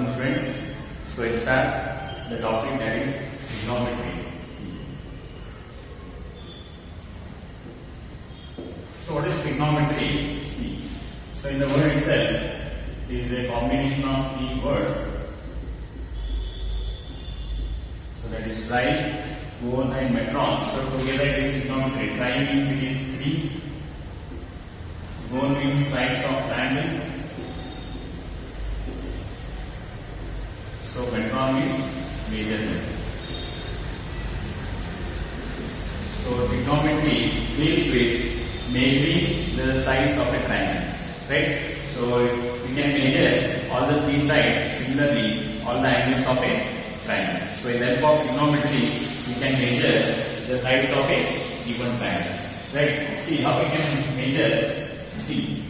afternoon, friends. So let's start the topic, that is trigonometry. So what is trigonometry? See. So in the word itself is a combination of three words. So that is tri, gon and metron. So together it is trigonometry. Tri means it is 3. Gon means sides of triangle. So metron is measurement. So trigonometry deals with measuring the sides of a triangle, right? So we can measure all the three sides, similarly all the angles of a triangle. So in that of trigonometry, we can measure the sides of a given triangle, right? See how we can measure. See,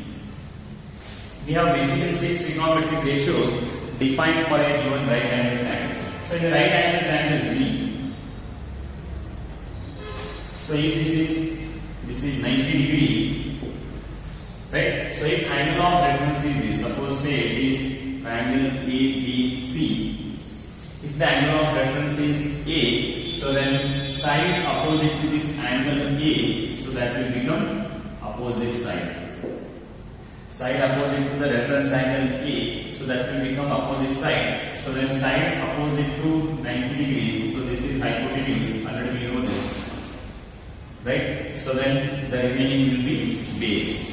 we have basically 6 trigonometric ratios defined for a given right angle triangle. So in the right angle triangle Z, so if this is 90 degree, right? So if angle of reference is this, suppose say it is triangle ABC. If the angle of reference is A, so then side opposite to this angle A, so that will become opposite side. Side opposite to the reference angle A, so that will become opposite side. So then side opposite to 90 degrees, so this is hypotenuse, already we know this, right? So then the remaining will be base.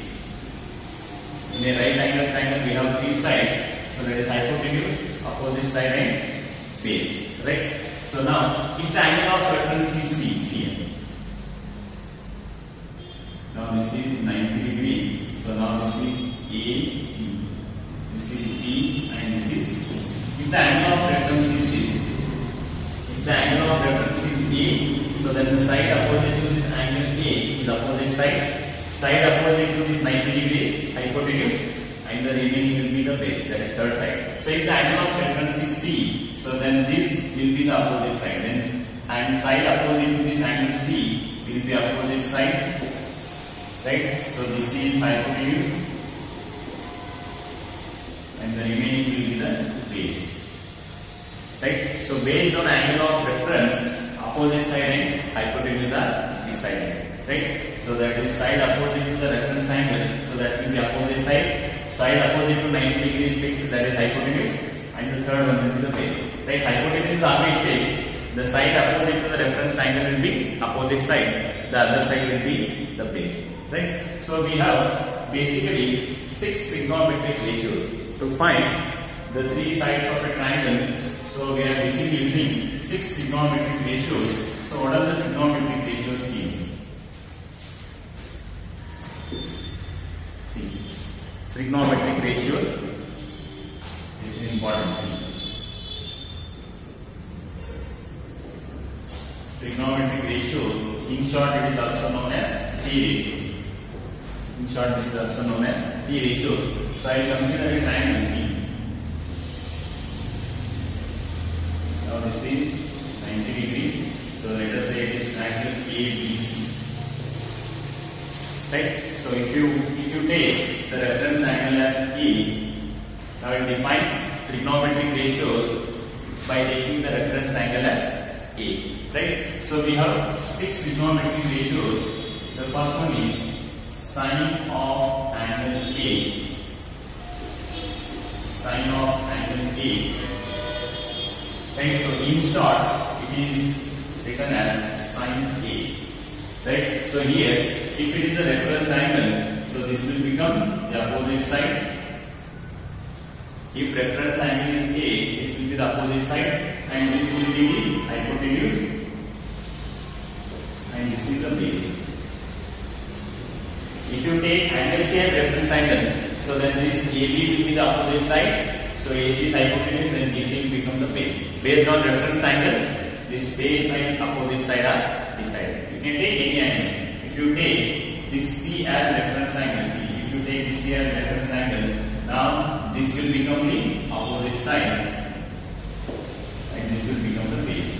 In a right angle triangle we have 3 sides, so that is hypotenuse, opposite side and base, right? So now if the angle of reference is C here, now this is 90 degree, so now this is A, C, this is B and this is C. If the angle of reference is this, if the angle of reference is A, so then the side opposite to this angle A is opposite side, side opposite to this 90 degrees hypotenuse, and the remaining will be the base, that is third side. So if the angle of reference is C, so then this will be the opposite side, then and side opposite to this angle C will be opposite side, right? So this is hypotenuse and the remaining will be the base, right? So based on angle of reference, opposite side and hypotenuse are decided, right? So that is side opposite to the reference angle, so that will be opposite side. Side opposite to 90 degrees fixed, that is hypotenuse, and the third one will be the base, right? Hypotenuse is always fixed. The side opposite to the reference angle will be opposite side. The other side will be the base, right? So we have basically 6 trigonometric ratios to find the 3 sides of a triangle. So we are basically using 6 trigonometric ratios. So what are the trigonometric ratios here? See, trigonometric ratios. This is important. Trigonometric ratios, in short it is also known as T ratio. In short this is also known as T ratio. So I will consider a triangle C. Now this is 90 degree. So let us say it is triangle ABC. Right? So if you take the reference angle as E, I will define trigonometric ratios by taking the reference angle as A. Right? So we have 6 trigonometric ratios. The first one is sine of angle A. Sine of angle A. Right? So in short, it is written as sine A. Right? So here, if it is a reference angle, so this will become the opposite side. If reference angle is A, this will be the opposite side, and this will be the hypotenuse, and this is the base. If you take angle C as reference angle, so then this AB will be the opposite side. So AC is hypotenuse and BC will become the base. Based on reference angle, this base and opposite side are decided. You can take any angle. If you take this C as reference angle, if you take this C as reference angle, now this will become the opposite side and this will become the base.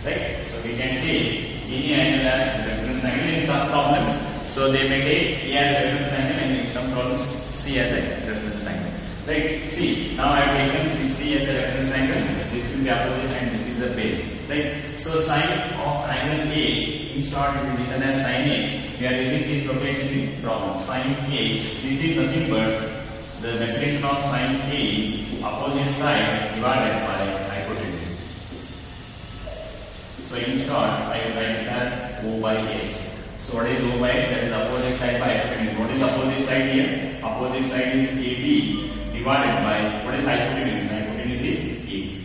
Right? So we can take any angle as reference angle in some problems. So they may take A as reference angle and in some problems C as a reference angle. Right? See, now I have taken BC as a reference angle. This will be opposite and this is the base. Right? So sine of angle A, in short it is written as sine A. We are using this notation in problem. Sine A, this is nothing but the definition of sine A, opposite side divided by hypotenuse. So in short, I will write it as O by A. So what is O by A? That is opposite side by hypotenuse. What is opposite side here? Opposite side is AB divided by what is hypotenuse? Hypotenuse is AC.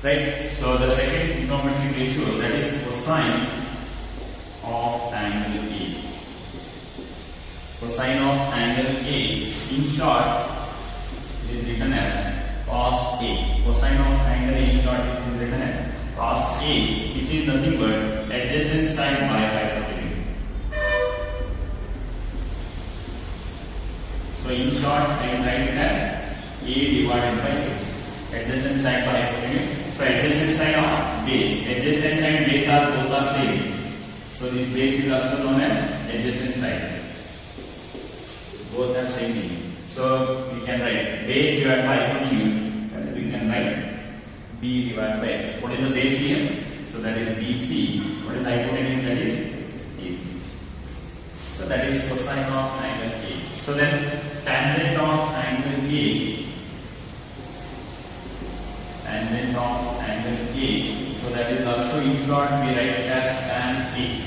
Right? So the second trigonometric ratio, that is cosine of angle A. Cosine of angle A, in short, is written as cos A. Cosine of angle A, in short, it is written as cos A, which is nothing but adjacent side by hypotenuse. So in short, I will write it as A divided by H. Adjacent side by hypotenuse. So adjacent side of base. Adjacent and base are both are same. So this base is also known as adjacent side. Both have same meaning. So we can write base divided by hypotenuse, and we can write B divided by H. What is the base here? So that is BC. What is hypotenuse? That is AC. So that is cosine of angle A. So then tangent of angle A. Tangent of angle A. So that is also in short we write it as tan A.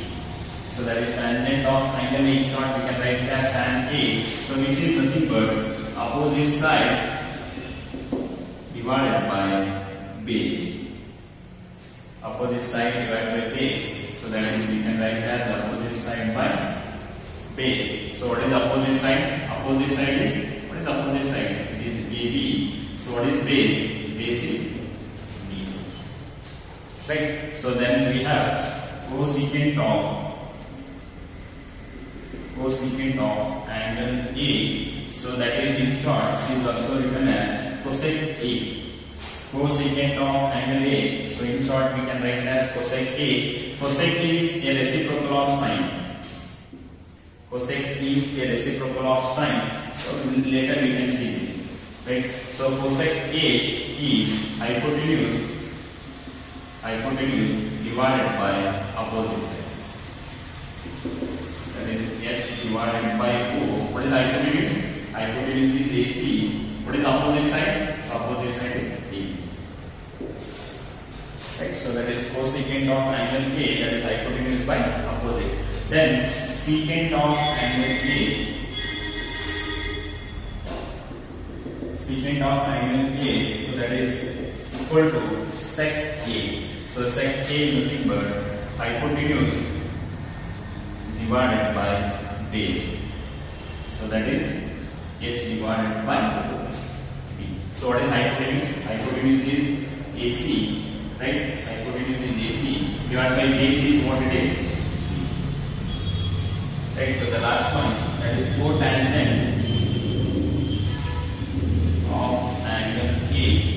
So that is tangent of angle A, in short we can write it as tan A. So which is nothing but opposite side divided by base. Opposite side divided by base. So that is we can write it as opposite side by base. So what is opposite side? Opposite side is, what is opposite side? It is AB. So what is base? Base is BC. Right? So then we have cosecant of angle A. So that is in short is also written as cosec A. Cosecant of angle A. So in short we can write it as cosec A. Cosec is a reciprocal of sine. Cosec is a reciprocal of sine. So later we can see this. Right? So cosec A is hypotenuse divided by opposite side. That is H divided by O. What is hypotenuse? Hypotenuse is AC. What is opposite side? So opposite side is AB. Right? So that is cosecant of angle A, that is hypotenuse by opposite. Then secant of angle A. Secant of angle A, so that is equal to sec A. So sec A is nothing but hypotenuse divided by base. So that is H divided by B. So what is hypotenuse? Hypotenuse is AC, right? Hypotenuse is AC divided by base is what it is. Right? So the last one, that is cotangent of angle A.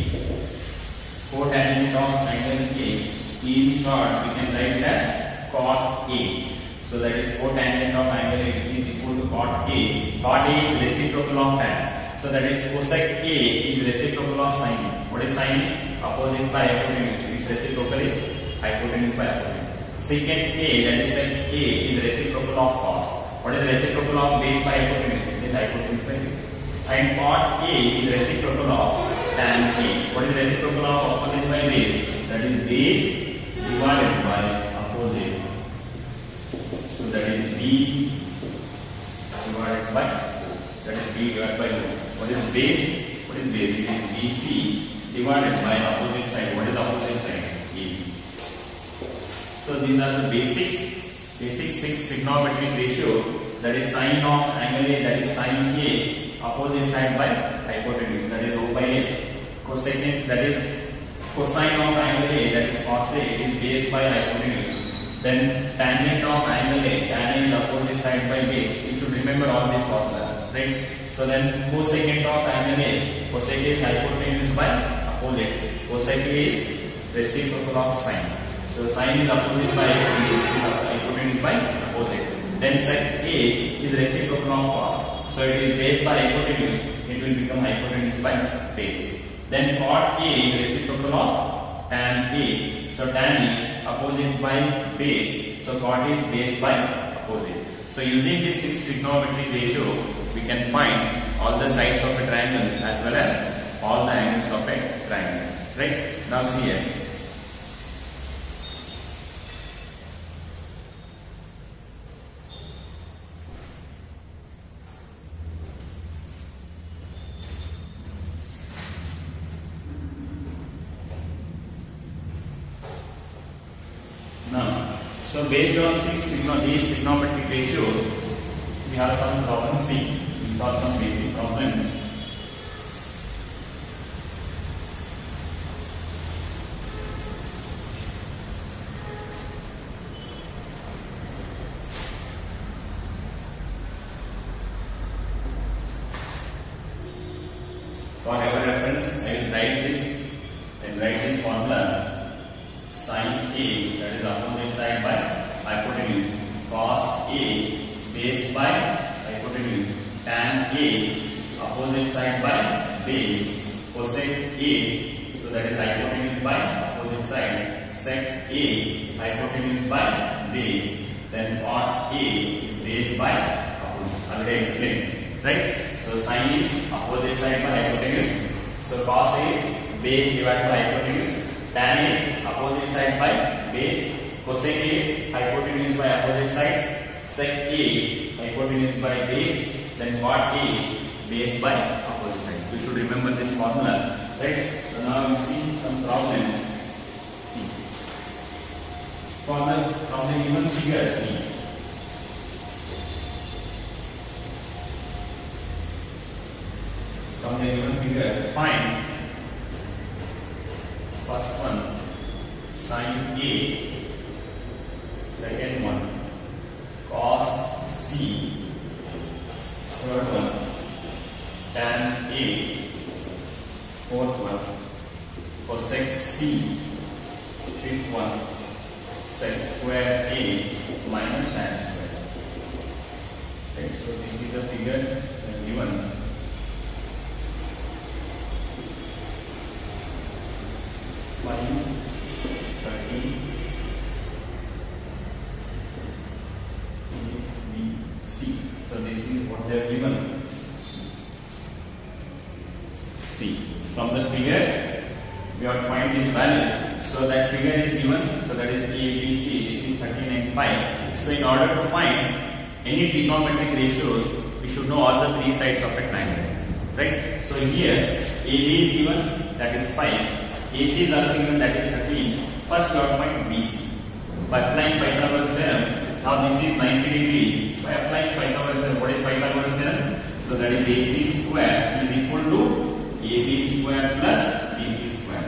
Cotangent of angle A. In short, we can write it as cot A. So that is cotangent of angle A, which is equal to cot A. Cot A is reciprocal of tan. So that is cosec A is reciprocal of sin A. What is sin A? Opposite by hypotenuse. Its reciprocal is hypotenuse by opposite. Secant A, that is sec A, is reciprocal of cos. What is reciprocal of base by hypotenuse? It is hypotenuse by base. And cot A is reciprocal of tan A. What is reciprocal of opposite by base? That is base divided by opposite. So that is B divided by, that is B divided by what is base? What is base? It is BC divided by opposite side. What is opposite side? AB. So these are the basic 6 trigonometric ratio. That is sine of angle A, that is sine A, opposite side by hypotenuse, that is O by H. Cosecant, that is cosine of angle A, that is cos A, it is base by hypotenuse. Then tangent of angle A, tan is opposite side by base. You should remember all these formulas, right? So then cosecant of angle A, cosec is hypotenuse by opposite. Cosec is reciprocal of sine. So sine is opposite by hypotenuse by opposite. Then sec A is reciprocal of cos. So it is base by hypotenuse. It will become hypotenuse by base. Then cot A is reciprocal of tan A. So tan is opposite by base. So cot is base by opposite. So using this 6 trigonometric ratio, we can find all the sides of a triangle as well as all the angles of a triangle. Right? Now see here. Now, so based on these trigonometric ratios, we have some problems. See, we solve some basic problems. For our reference, I will write this formula. Sin A, that is opposite side by hypotenuse. Cos A, base by hypotenuse. Tan A, opposite side by base. Cosec A, so that is hypotenuse by opposite side. Sec A, hypotenuse by base. Then cot A is base by opposite. Already explained, right? So sin is opposite side by hypotenuse. So cos is base divided by hypotenuse. Tan is opposite side by base. Cosec is hypotenuse by opposite side. Sec A is hypotenuse by base. Then cot A is base by opposite side. You should remember this formula, right? So now we see some problems. See, from the given figure, see. From the given figure, find first one sin A, second one cos C, third one tan A, fourth one cosec C, fifth one sec square A minus tan square. Okay, so this is the figure given. So this is what they have given. See, from the figure we have to find these values. So that figure is given. So that is A, B, C. This is 13 and 5. So in order to find any trigonometric ratios, we should know all the three sides of a triangle, right? So here AB is given, that is 5. AC is also given, that is 13. First we have to find BC. By applying Pythagoras theorem, now this is 90 degree. By applying Pythagoras theorem, what is Pythagoras theorem? So that is AC square is equal to AB square plus BC square.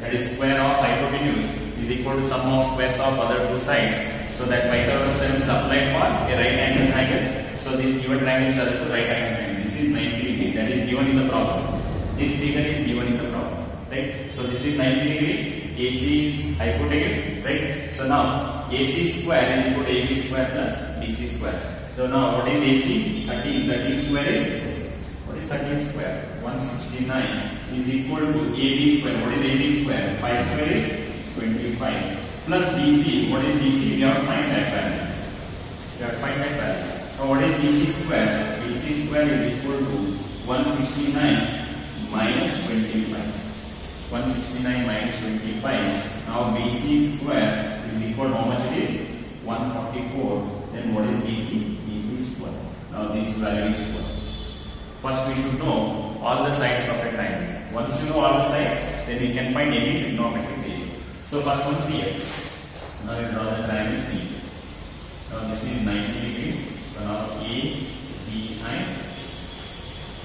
That is square of hypotenuse is equal to sum of squares of other two sides. So that Pythagoras theorem is applied for a right angle triangle. So this given triangle is also right angle triangle. This is 90 degree. That is given in the problem. This figure is given in the problem. Right? So this is 90 degree, AC is hypotenuse, right? So now AC square is equal to AB square plus BC square. So now what is AC? 13 square is, what is 13 square? 169 is equal to AB square. What is AB square? 5 square is 25 plus BC. What is BC? We have to find that value. We have to find that value. Now what is BC square? BC square is equal to 169 minus 25. 169 minus 25. Now BC square is equal to how much it is? 144. Then what is BC? BC is 12. Now this value is 12. First we should know all the sides of a triangle. Once you know all the sides, then we can find any trigonometric ratio. So first one C. Now we draw the triangle C. Now this is 90 degree. So now A, B and C.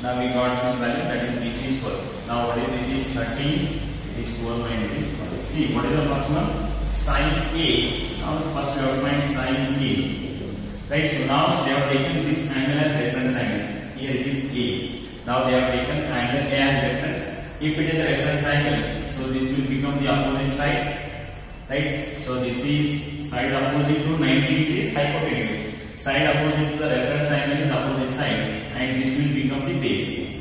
Now we got this value, that is BC is 12. Now what is it? It is 13, it is 12 and it is 12. See, what is the first one? Sin A. Now first we have to find sin A. Right, so now they have taken this angle as reference angle. Here it is A. Now they have taken angle A as reference. If it is a reference angle, so this will become the opposite side. Right, so this is side opposite to 90 degrees hypotenuse. Side opposite to the reference angle is opposite side. and this will become the base.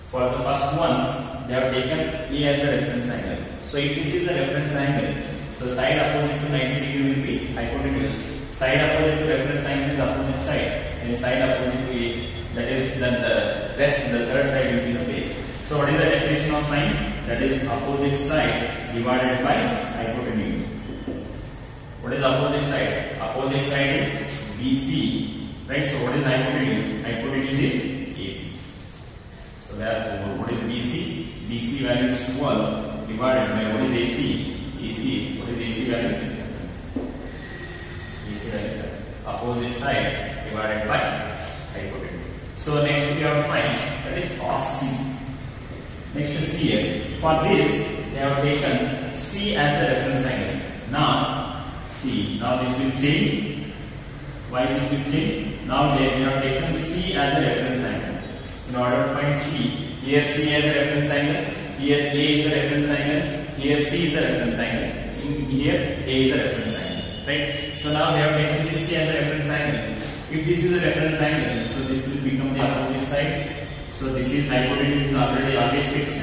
For the first one, they have taken A as a reference angle. So if this is the reference angle, so side opposite to 90 degree will be hypotenuse. Side opposite to reference angle is opposite side, and side opposite to A, that is then the rest, the third side will be the base. So what is the definition of sine? That is opposite side divided by hypotenuse. What is opposite side? Opposite side is BC, right? So what is hypotenuse? Hypotenuse is AC. So therefore, what is BC? BC value is 12 divided by what is AC? AC, what is AC value? AC value is opposite side divided by hypotenuse. So next we have to find, that is cos C. Next is C here. For this, they have taken C as the reference angle. Now, see, now this will change. Why this will change? Now they have taken C as a reference angle. In order to find C, here C as a reference angle, here A is the reference angle, here C is the reference angle, here A is the reference angle. Right? So now they have taken this C as a reference angle. If this is a reference angle, so this will become the opposite side. So this is hypotenuse is already always fixed,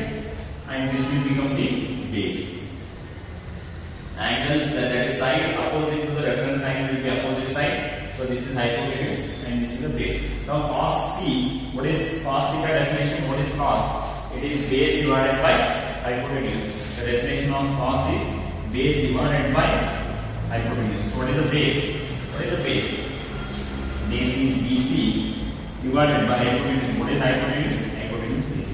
and this will become the base. Angles that is side opposite to the reference angle will be opposite side. So this is hypotenuse and this is the base. Now cos C, what is cos theta definition? What is cos? It is base divided by hypotenuse. The definition of cos is base divided by hypotenuse. So what is the base? What is the base? Base is BC divided by hypotenuse. What is hypotenuse? Hypotenuse is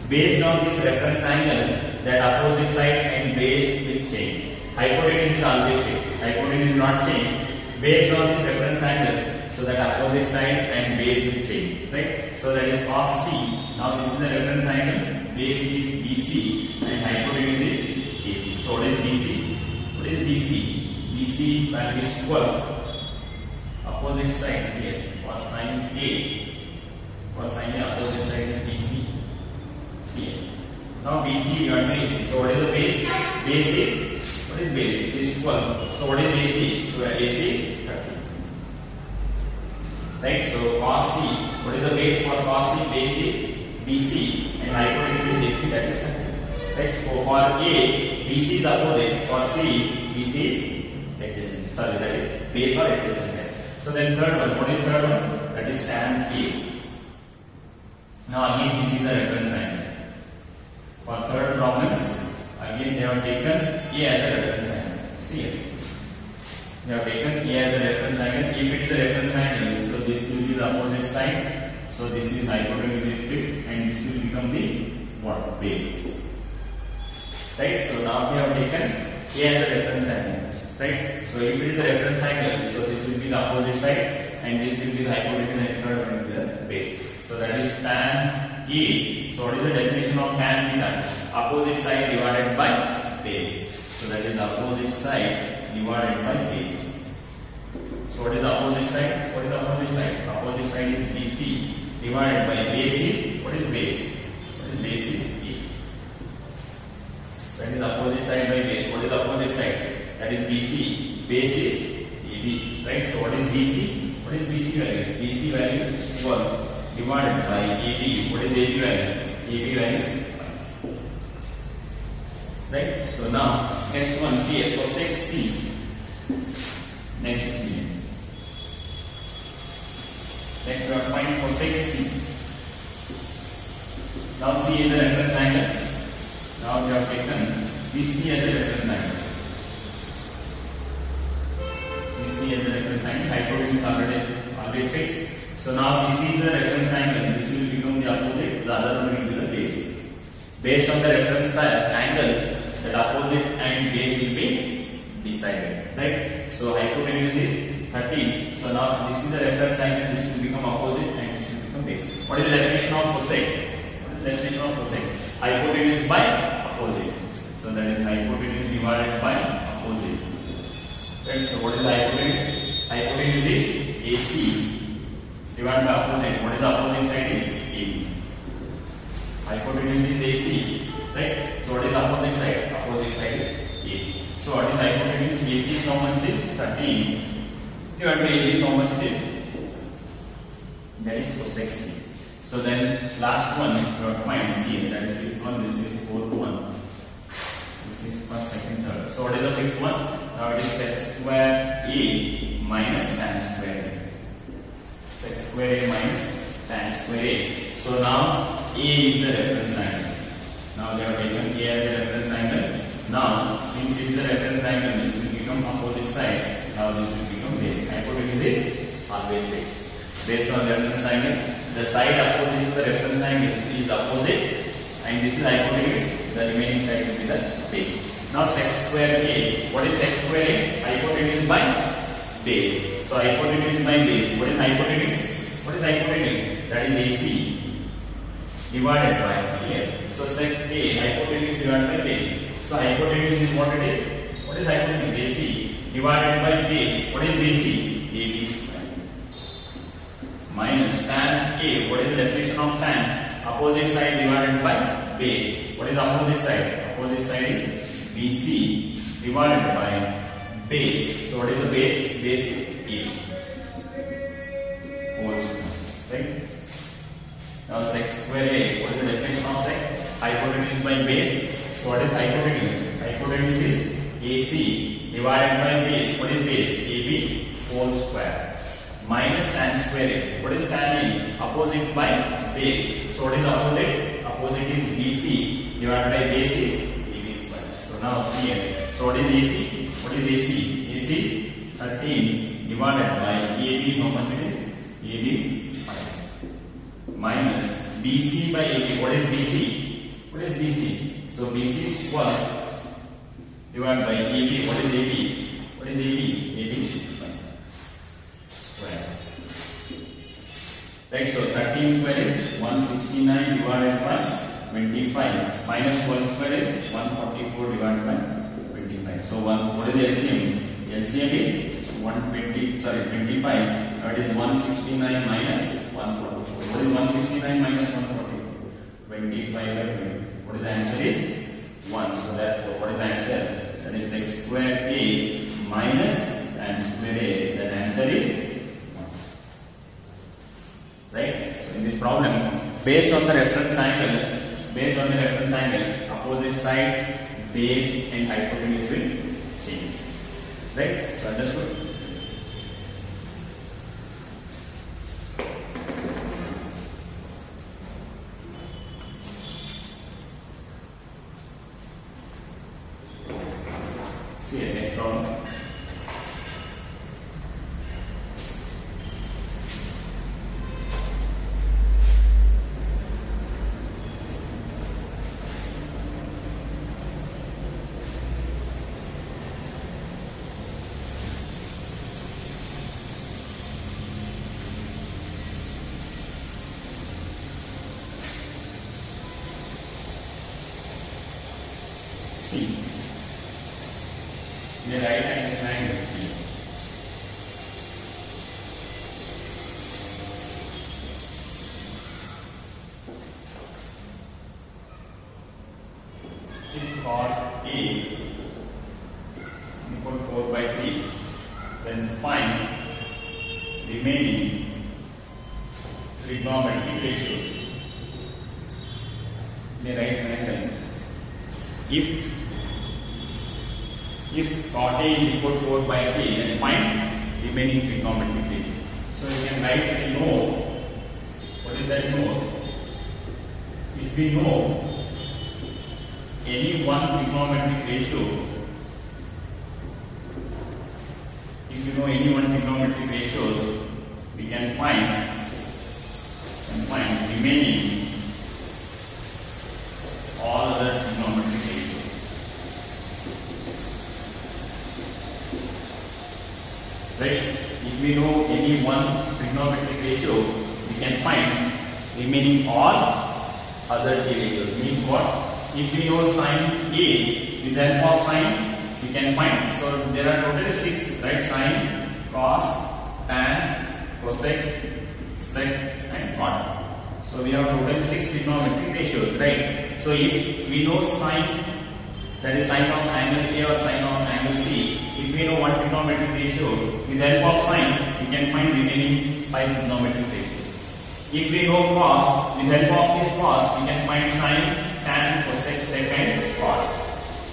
based on this reference angle, that opposite side and base will change. Hypotenuse is always fixed. Hypotenuse is not changed. Based on this reference angle, so that opposite side and base will change. Right? So that is cos C. Now this is the reference angle. Base is BC and hypotenuse is AC. So what is BC? What is BC? BC value is 12. Opposite sides here. For sine A. For sine A, opposite side is BC. Here. Now BC you are AC. So what is the base? Base is, what is base? It is 12. So what is AC? So AC is 30. Right? So cos C. What is the base for cos C? Base is BC and hypotenuse is AC, that is 30. Right? So for A, BC is opposite. For C, BC is adjacent. Sorry, that is base or adjacent side. So then third one, what is third one? That is tan A. Now again this is a reference angle. For third problem, again they have taken A as a reference angle. See here. They have taken A as a reference angle. If it is a reference angle, so this will be the opposite side. So this is hypotenuse is fixed and this will become the what? Base. Right? So now we have taken A as a reference angle. Right? So if it is a reference angle, so this will be the opposite side and this will be the hypotenuse and third one will be the base. So that is tan A. So what is the definition of tan theta? Opposite side divided by base. So that is opposite side divided by base. So what is the opposite side? What is the opposite side? Opposite side is BC divided by base is, what is base? What is base is A. That is opposite side by base. What is the opposite side? That is BC. Base is AB. Right? So what is BC? What is BC value? BC value is 12 divided by AB. What is AB value? AB value is 5. Right? So now next one, see cosec C. Next C. Next we have to find cosec C. Now C is a reference angle. Now we have taken BC as a reference angle. BC as a reference angle. Hypotenuse always fixed. So now this is the reference angle. This will become the opposite. The other one will be the base. Based on the reference angle, that opposite and base will be decided. Right? So hypotenuse is 13. So now this is the reference angle. This will become opposite and this will become base. What is the definition of cosec? What is the definition of cosec? Hypotenuse by opposite. So that is hypotenuse divided by opposite. Right? So what is hypotenuse? Hypotenuse is AC divided by opposite. What is the opposite side? Is AB. Hypotenuse is AC. Right? So what is the opposite side? Opposite side is AB. So what is hypotenuse? AC is how much it is? 13. Divided by AB is how much it is? that is cosec C. So then last one you have to find C, that is fifth one, this is fourth one, this is first, second, third. So what is the fifth one? Now it is sec square A minus tan square A. Sec square A minus tan square A. So now A is the reference angle. Now they have taken A as the reference angle. Now since it is the reference angle, this will become opposite side. Now this will become base. Hypotenuse is always base. Based on reference angle, the side opposite to the reference angle is opposite, and this is hypotenuse. The remaining side will be the base. Now sec square A. What is sec square A? Hypotenuse by base. So hypotenuse by base. What is hypotenuse? What is hypotenuse? That is AC divided by CL. So sec A, hypotenuse divided by base. So hypotenuse is what it is? What is hypotenuse? AC divided by base. What is BC? AB square. Minus tan A. What is the definition of tan? Opposite side divided by base. What is opposite side? Opposite side is BC divided by base. So what is the base? Base is AB. Whole square. Right? Now sec square A. What is the definition of sec? Hypotenuse by base. So what is hypotenuse? Hypotenuse is AC divided by base. What is base? AB whole square. Minus tan square A. What is tan A? Opposite by base. So what is opposite? Opposite is BC divided by base is AB square. So now here. So what is AC? What is AC? AC is 13 divided by AB. How much it is? AB is 5. Minus BC by AB. What is BC? What is BC? So BC is 12 divided by AB. What is AB? What is AB? AB is square. Right, so 13 square is 169 divided by 25 minus 12 square is 144 divided by 25. So what is the LCM? LCM is 25. Now it is 169 minus 144. What is 169 minus 144? 25 by 20. What is the answer is 1. So therefore what is the answer? That is sec square A minus tan square A. That answer is 1. Right? So in this problem, based on the reference angle, opposite side, base and hypotenuse will change. Right? So understood? See the next problem. C. The right angle triangle C. If chord A equal 4 by 3, then find remaining trigonometric ratios in the right triangle. If chord A is equal to 4 by 3, then find remaining trigonometric ratio. So you can write a node. What is that node? If we know any one trigonometric ratio, we can find remaining all other trigonometric ratios. Right? If we know any one trigonometric ratio, we can find remaining all other t ratios. Means what? If we know sine A with the help of sine, we can find. So there are totally 6, right? Sine, cos, tan, cosec, sec, and cot. So we have totally 6 trigonometric ratios, right? So if we know sine, that is sine of angle A or sine of angle C. If we know one trigonometric ratio, with the help of sine, we can find remaining 5 trigonometric ratios. If we know cos, with help of this cos, we can find sine, tan, cosec, sec and cot.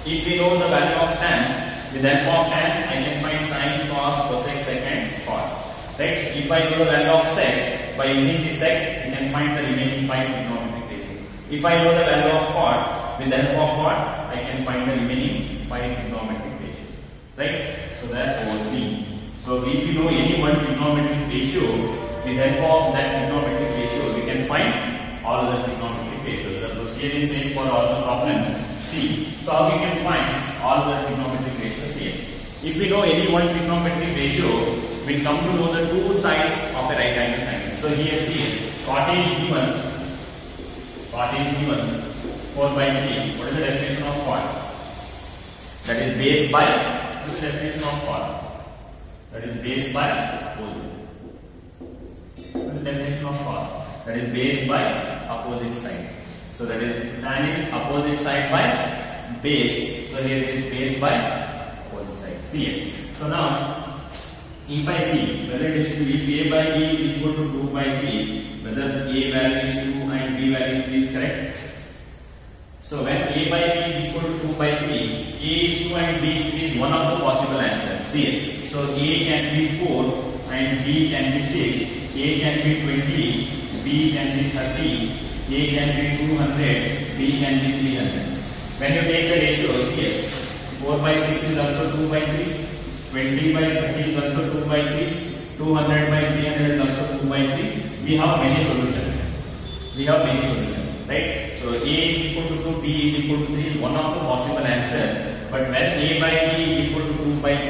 If we know the value of tan, with help of tan, I can find sine, cos, cosec, sec and cot. Right? If I know the value of sec, by using the sec, we can find the remaining 5 trigonometric ratio. If I know the value of cot, with help of cot, I can find the remaining 5 trigonometric ratio. Right? So therefore, so if you know any one trigonometric ratio, with help of that trigonometric ratio, we can find all the trigonometric ratios. The procedure is same for all the problems. See, so how we can find all the trigonometric ratios here? If we know any one trigonometric ratio, we come to know the two sides of a right angle triangle. So here, see, cot is given 4 by 3. What is the definition of cot? That is base by. What is the definition of cot? That is base by opposite. Definition of cos, that is base by opposite side. So that is tan is opposite side by base. So here it is base by opposite side. See it. So now if I see whether it is if a by b is equal to 2 by 3, whether a value is 2 and b value is 3 is correct. So when a by b is equal to 2 by 3, a is 2 and b is 3 is one of the possible answers. See it. So a can be 4 and b can be 6. A can be 20, B can be 30, A can be 200, B can be 300. When you take the ratios here, 4 by 6 is also 2 by 3, 20 by 30 is also 2 by 3, 200 by 300 is also 2 by 3. We have many solutions. Right? So A is equal to 2, B is equal to 3 is one of the possible answer. But when A by B is equal to 2 by 3,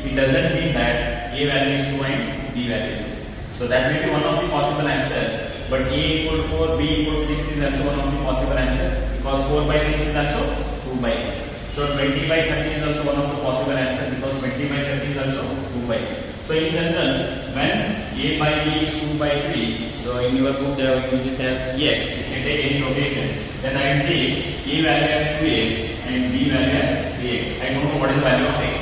it doesn't mean that A value is 2 and B value is 3. So that may be one of the possible answer, but A equal to 4, B equal to 6 is also one of the possible answer, because 4 by 6 is also 2 by 8. So 20 by 30 is also one of the possible answer, because 20 by 30 is also 2 by 8. So in general, when A by B is 2 by 3, so in your book they have used it as X, you can take any notation, then I will take A value as 2x and B value as 3x. I don't know what is the value of x.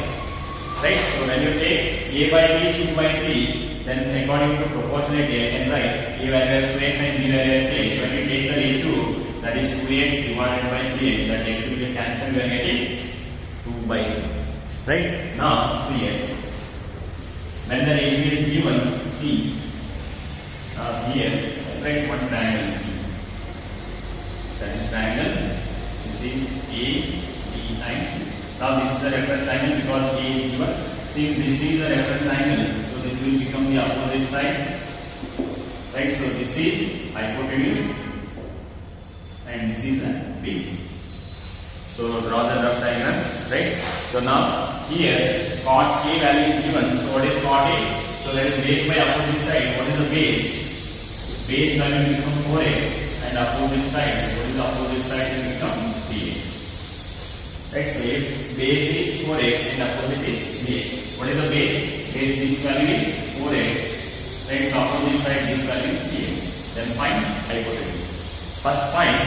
Right? So when you take A by B is 2 by 3, then according to proportionality I can write A value as 2x and B value as 3x. When we take the ratio, that is 2x divided by 3x, that x will be cancelled, we are getting 2 by 3. Right? Now see here, when the ratio is given, see here, write one triangle. That is triangle, this is A, B and C. Now this is the reference angle because A is given. Since this is the reference angle, so this will become the opposite side. Right? So this is hypotenuse and this is a base. So draw the rough diagram. Right? So now here cot A value is given. So what is cot A? So that is base by opposite side. What is the base? Base value will become 4x and opposite side. What is the opposite side? Will become 3x. Right? So if base is 4x and opposite is 3x. What is the base? Base this value is 4x. Right? So opposite side this value is 3x. Then find hypotenuse. First find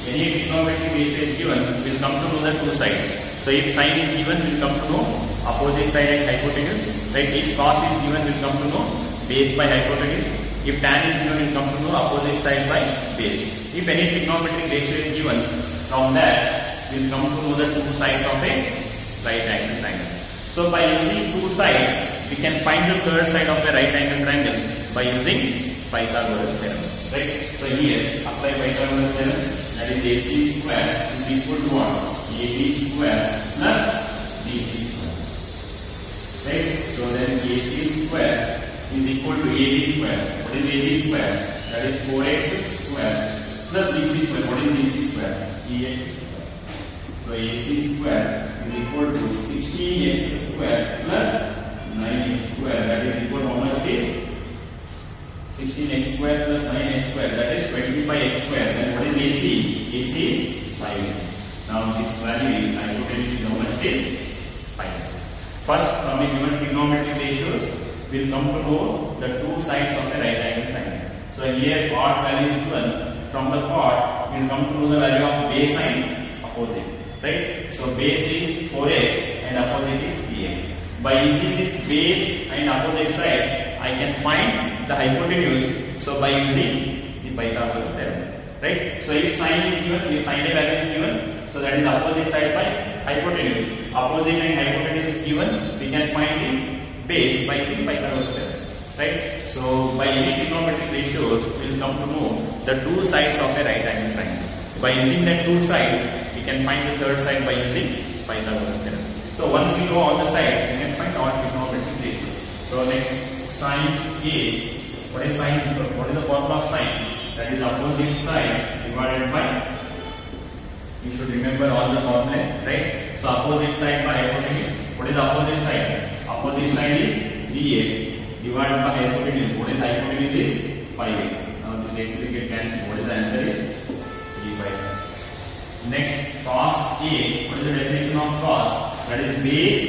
any trigonometric ratio is given, we will come to know the two sides. So if sine is given, we will come to know opposite side and hypotenuse. Right? If cos is given, we will come to know base by hypotenuse. If tan is given, we will come to know opposite side by base. If any trigonometric ratio is given, from that we will come to know the two sides of a right angle triangle. So by using two sides, we can find the third side of a right angle triangle by using Pythagoras theorem. Right? So here, apply Pythagoras theorem. That is AC square is equal to what? AB square plus BC square. Right? So then AC square is equal to AB square. What is AB square? That is 4x square plus BC square. What is BC square? EX square. So AC square is equal to 16x square plus 9x square. That is equal to how much it is? 16x square plus 9x square. That is 25x square. Then what is AC? AC is 5x. Now this value is hypotenuse is how much it is? 5x. First, from a given trigonometric ratios, we will come to know the two sides of a right angle triangle. So here cot value is given. From the cot, we will come to know the value of base and opposite. Right? So base is 4x and opposite is 3x. By using this base and opposite side, I can find the hypotenuse. So by using the Pythagoras theorem, right? So if sine is given, if sine A value is given, so that is opposite side by hypotenuse. Opposite and hypotenuse is given, we can find the base by using Pythagoras theorem, right? So by any trigonometric ratios, we will come to know the two sides of a right angle triangle. By using the two sides, we can find the third side by using Pythagoras theorem. So once we know all the sides, we can find all trigonometric ratios. So next, sine A. What is sine? What is the formula of sine? That is opposite side divided by. You should remember all the formula, right? So opposite side by hypotenuse. What is opposite side? Opposite side is 3x divided by hypotenuse. What is hypotenuse is 5x. Now this x will get cancelled. What is the answer is 3 by 5. Next, cos A. What is the definition of cos? That is base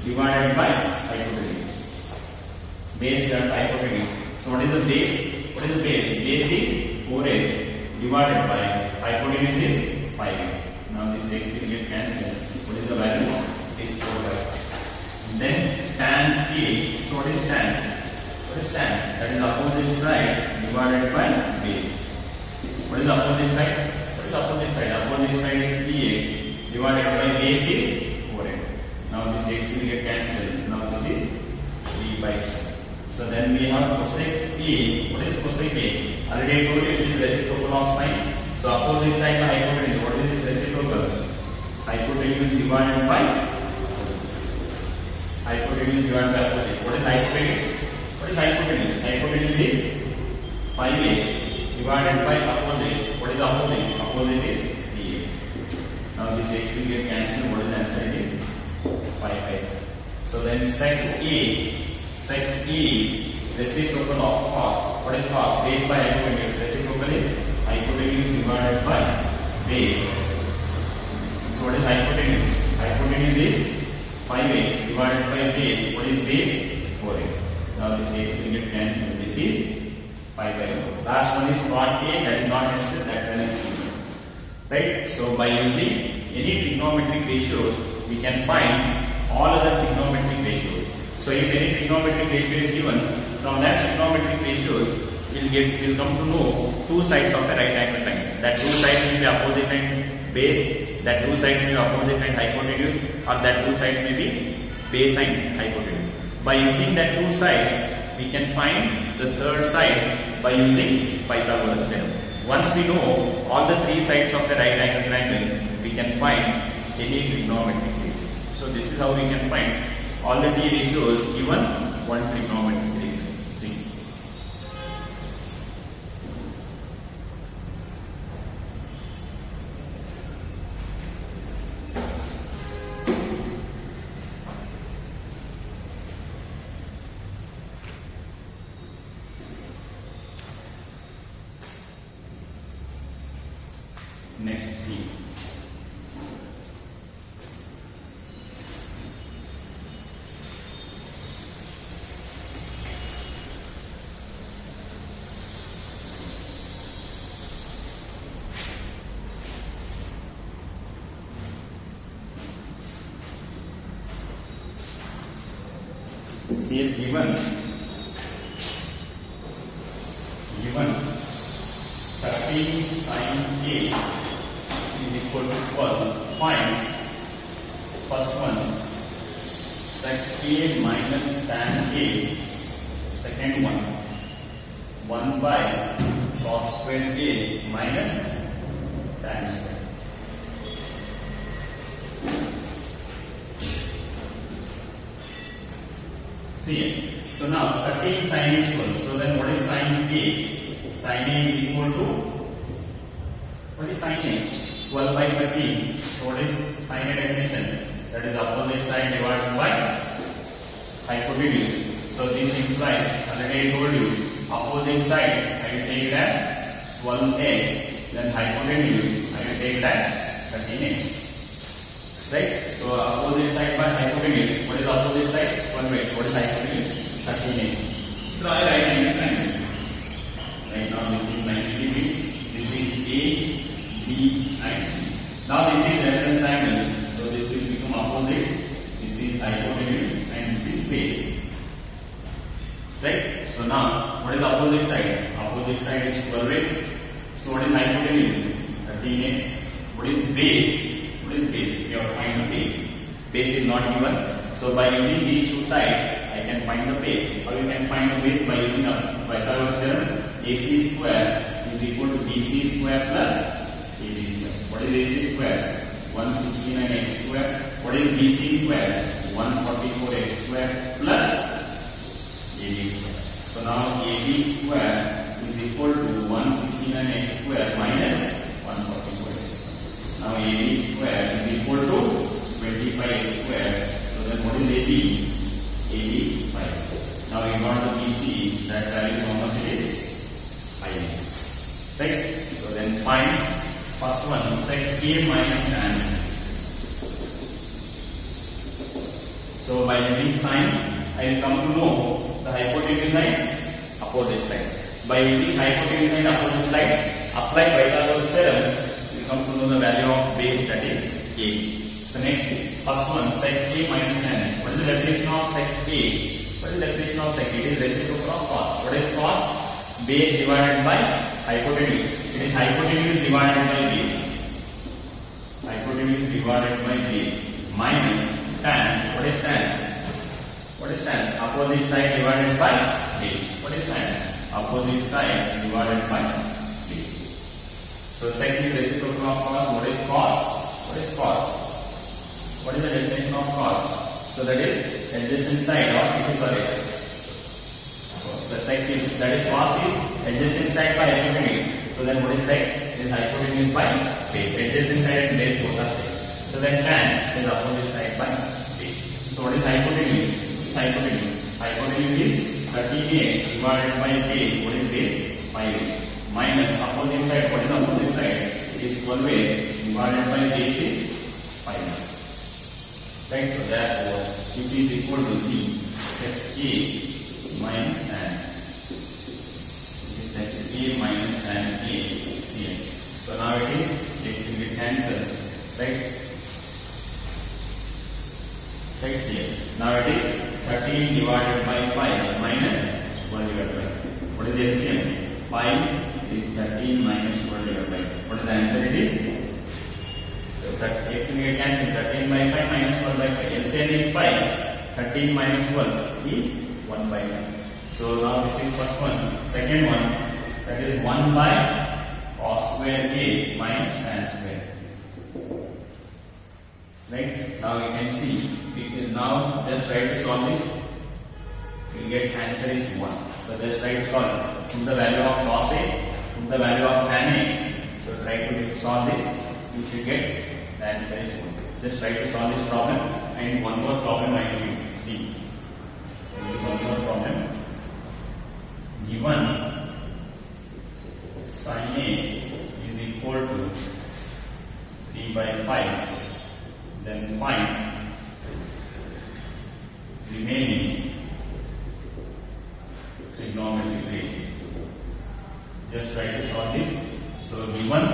divided by hypotenuse. Base divided by hypotenuse. So what is the base? What is the base? Base is 4x divided by hypotenuse is 5x. Now this x will get cancelled. What is the value? It is 4 by 5. Then tan A. So what is tan? What is tan? That is opposite side divided by base. What is the opposite side? What is the opposite side? Opposite side is 3x divided by base is 4x. Now this x will get cancelled. Now this is 3 by 5. So then we have cosec A. What is cosec A? Already I told you it is reciprocal of sine. So opposite side by hypotenuse. What is this reciprocal? Hypotenuse divided by hypotenuse divided by opposite. What is hypotenuse? What is hypotenuse? Hypotenuse is 5x divided by opposite. What is opposite? Opposite is 3x. Now this x will get cancelled. What is the answer? It is 5 by 5. So then sec A. Sec E is reciprocal of cos. What is cos? Base by hypotenuse. Reciprocal is hypotenuse divided by base. So what is hypotenuse? Hypotenuse is 5x divided by base. What is base? 4x. Now this x will get cancelled. This is 5 by 4. Last one is cot A. That is not necessary. That one is given. Right? So by using any trigonometric ratios, we can find all other trigonometric ratios. So if any trigonometric ratio is given, from that trigonometric ratios, we'll come to know two sides of a right angle triangle. That two sides may be opposite and base, that two sides may be opposite and hypotenuse, or that two sides may be base and hypotenuse. By using that two sides, we can find the third side by using Pythagoras theorem. Once we know all the three sides of a right angle triangle, we can find any trigonometric ratio. So this is how we can find all the t ratios given one trigonometric ratio. See. Next T. See, given 13 sin A is equal to 12. Find first one, sec A minus tan A. Second one, 1 by cos square A minus tan square. See, so now 13 sin is 12. So then what is sin A? Sin A is equal to, what is sin A? 12 by 13. So what is sin A definition? That is opposite side divided by hypotenuse. So this implies, already I told you, opposite side I will take it as 12x, then hypotenuse I will take it as 13x. Right? So opposite side by hypotenuse. What is opposite side? 12x. What is hypotenuse? 13x. Draw a right angle triangle. Right now this is 90 degree. This is A, B and C. Now this is reference angle. So this will become opposite. This is hypotenuse and this is base. Right? So now, what is the opposite side? Opposite side is 12x. So what is hypotenuse? 13x. What is base? What is base? You have to find the base. Base is not given. So by using these two sides, I can find the base. Or you can find the base by using a Pythagoras theorem. AC square is equal to BC square plus AB square. What is AC square? 169x square. What is BC square? 144x square plus AB square. So now AB square is equal to 169x square minus 144x square. Now AB square is equal to 25x square. So then what is AB? AB is 5. Now we got the BC, that value how much it is? 5. Right? So then find first one, sec A minus tan. So by using sign, I will come to know the hypotenuse side, opposite side. By using hypotenuse and opposite side, apply Pythagoras theorem, you come to know the value of base, that is A. So next, first one, sec A minus tan. What is the definition of sec A? What is the definition of sec A? It is reciprocal of cos. What is cos? Base divided by hypotenuse. It is hypotenuse divided by base. Hypotenuse divided by base minus tan. What is tan? What is tan? Opposite side divided by base. What is tan? Opposite side divided by base. So sec is reciprocal of cos. What is cos? What is cos? What is the definition of cos? So that is adjacent side or sorry. So sec is, that is cos is adjacent side by hypotenuse. So then what is sec? It is hypotenuse by base. Adjacent side and base both are same. So then tan is opposite side by base. So what is hypotenuse? Hypotenuse. Hypotenuse is 13x divided by base. What is base? 5x. Minus opposite side. What is opposite side? It is 12x divided by base is 5x. Right? So therefore, which is equal to C. Sec A minus tan. It is sec A minus tan A Cn. So now it is x will be cancelled. Right? Right here. Now it is 13 divided by 5 minus 12 divided by. What is the LCM? 5 is 13 minus 12 divided by. What is the answer? It is so that x will get cancelled. 13 by 5 minus 12 by 5. LCM is 5. 13 minus 12 is 1 by 5. So now this is first one. Second one, that is 1 by cos square A minus tan square. Right? Now you can see. Now just try to solve this. You will get answer is 1. So just try to solve. Put the value of cos A, put the value of tan A. So try to solve this. You should get the answer is 1. Just try to solve this problem. And one more problem I will see. One more problem. Given sin A is equal to 3 by 5, then find remaining trigonometric ratio. Just try to solve this. So given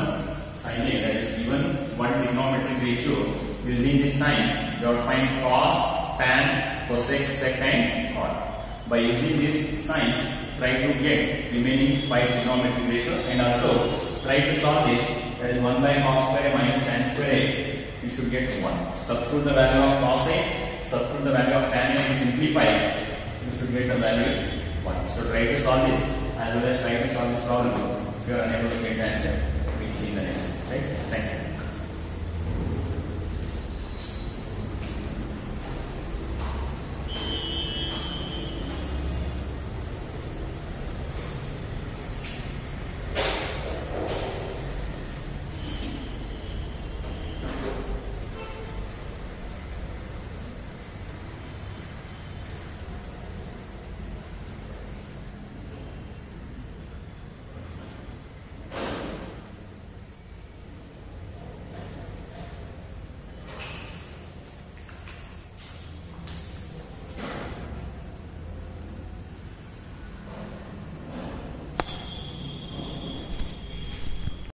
sin A, that is given one trigonometric ratio, using this sign you have to find cos, tan, cosec, sec and cot. By using this sign, try to get remaining 5 trigonometric ratio and also try to solve this, that is 1 by cos square minus tan square A. You should get 1. Substitute the value of cos A, substitute the value of tan A and simplify. You should get the value is 1. So try to solve this as well as try to solve this problem. If you are unable to get the answer, we'll see in the next. Right? Thank you.